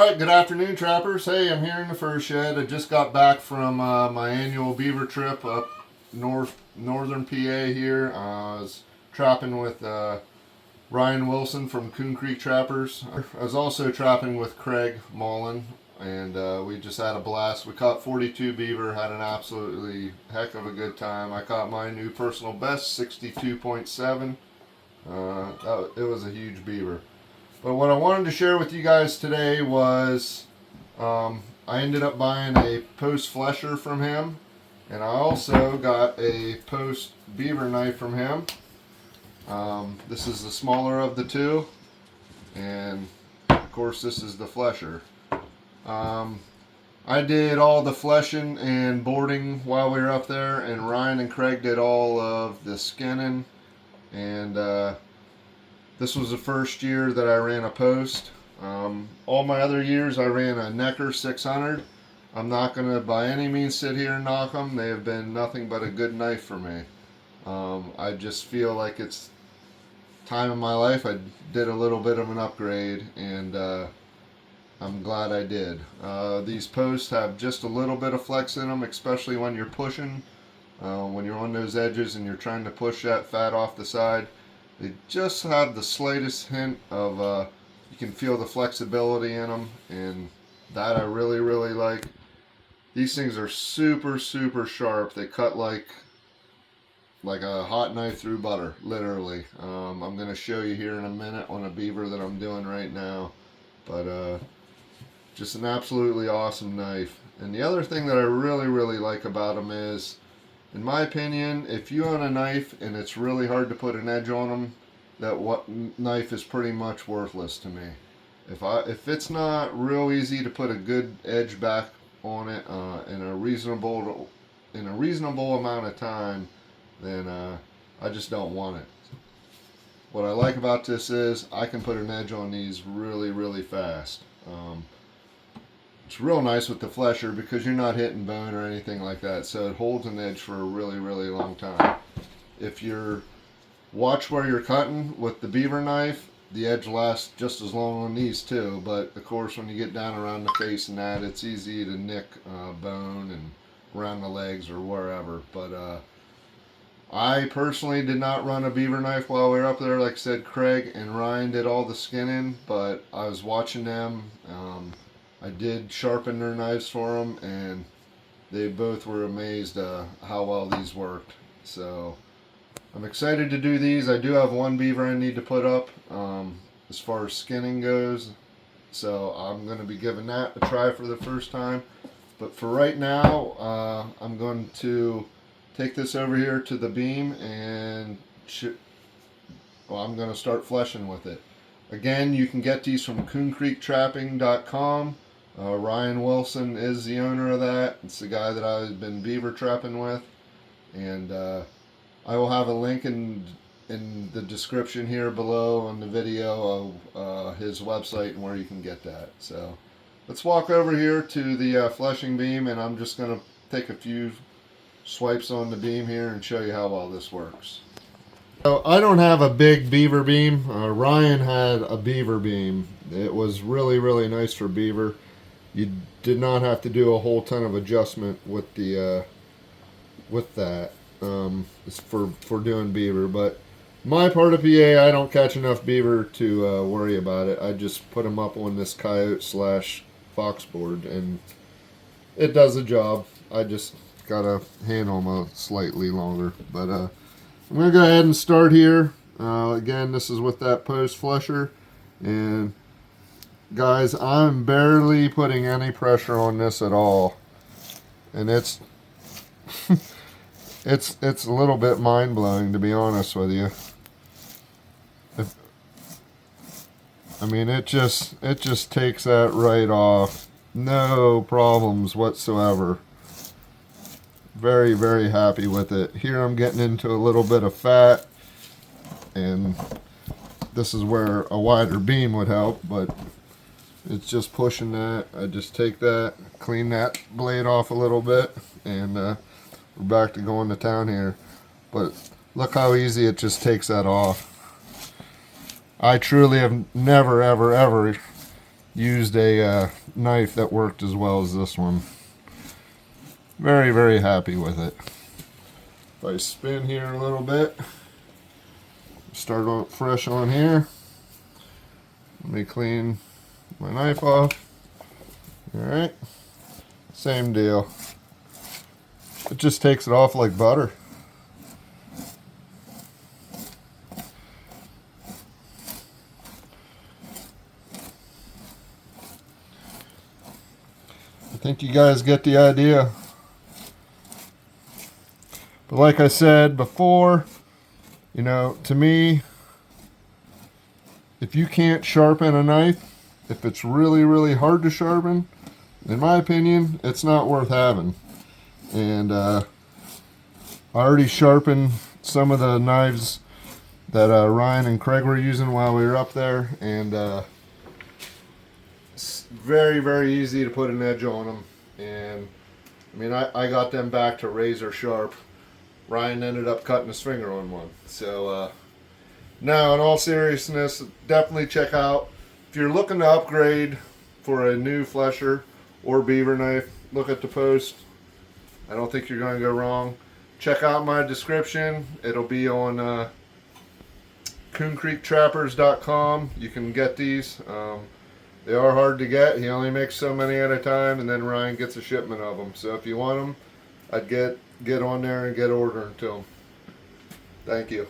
Alright, good afternoon, trappers. Hey, I'm here in the fur shed. I just got back from my annual beaver trip up northern PA here. I was trapping with Ryan Wilson from Coon Creek Trappers. I was also trapping with Craig Mullen, and we just had a blast. We caught 42 beaver, had an absolutely heck of a good time. I caught my new personal best, 62.7. It was a huge beaver. But what I wanted to share with you guys today was I ended up buying a post flesher from him, and I also got a post beaver knife from him. This is the smaller of the two, and of course this is the flesher. I did all the fleshing and boarding while we were up there, and Ryan and Craig did all of the skinning, and this was the first year that I ran a post. All my other years I ran a Necker 600. I'm not going to by any means sit here and knock them. They have been nothing but a good knife for me. I just feel like it's time in my life I did a little bit of an upgrade, and I'm glad I did. These posts have just a little bit of flex in them, especially when you're pushing. When you're on those edges and you're trying to push that fat off the side. They just have the slightest hint of, you can feel the flexibility in them, and that I really, really like. These things are super, super sharp. They cut like a hot knife through butter, literally. I'm going to show you here in a minute on a beaver that I'm doing right now. But just an absolutely awesome knife. And the other thing that I really, really like about them is, in my opinion, if you own a knife and it's really hard to put an edge on them, that knife is pretty much worthless to me. If it's not real easy to put a good edge back on it in a reasonable amount of time, then I just don't want it. What I like about this is I can put an edge on these really, really fast. It's real nice with the flesher because you're not hitting bone or anything like that, so it holds an edge for a really, really long time. If you're watch where you're cutting with the beaver knife, the edge lasts just as long on these too, but of course when you get down around the face and that, it's easy to nick bone and around the legs or wherever. But I personally did not run a beaver knife while we were up there. Like I said, Craig and Ryan did all the skinning, but I was watching them. I did sharpen their knives for them, and they both were amazed how well these worked. So I'm excited to do these. I do have one beaver I need to put up as far as skinning goes, so I'm going to be giving that a try for the first time. But for right now, I'm going to take this over here to the beam, and I'm going to start fleshing with it. Again, you can get these from CoonCreekTrapping.com. Ryan Wilson is the owner of that. It's the guy that I've been beaver trapping with, and I will have a link in the description here below on the video of his website and where you can get that. So let's walk over here to the fleshing beam, and I'm just going to take a few swipes on the beam here and show you how well this works. So I don't have a big beaver beam. Ryan had a beaver beam. It was really, really nice for beaver. You did not have to do a whole ton of adjustment with the with that for doing beaver. But my part of PA, I don't catch enough beaver to worry about it. I just put them up on this coyote / fox board, and it does the job. I just gotta handle them slightly longer. But I'm gonna go ahead and start here. Again, this is with that post flesher, and guys, I'm barely putting any pressure on this at all, and it's it's a little bit mind-blowing, to be honest with you. I mean, it just takes that right off, no problems whatsoever. Very, very happy with it. Here I'm getting into a little bit of fat, and this is where a wider beam would help, but it's just pushing that. I just take that, clean that blade off a little bit, and we're back to going to town here. But look how easy it just takes that off. I truly have never, ever, ever used a knife that worked as well as this one. Very, very happy with it. If I spin here a little bit, start on fresh on here. Let me clean my knife off. Alright, same deal. It just takes it off like butter. I think you guys get the idea. But like I said before, you know, to me, if you can't sharpen a knife, if it's really, really hard to sharpen, in my opinion, it's not worth having. And I already sharpened some of the knives that Ryan and Craig were using while we were up there, and it's very, very easy to put an edge on them. And I mean, I got them back to razor sharp. Ryan ended up cutting his finger on one. So now, in all seriousness, definitely check out, if you're looking to upgrade for a new flesher or beaver knife, look at the post. I don't think you're going to go wrong. Check out my description. It'll be on CoonCreekTrappers.com. You can get these. They are hard to get. He only makes so many at a time, and then Ryan gets a shipment of them. So if you want them, I'd get on there and get ordering to them. Thank you.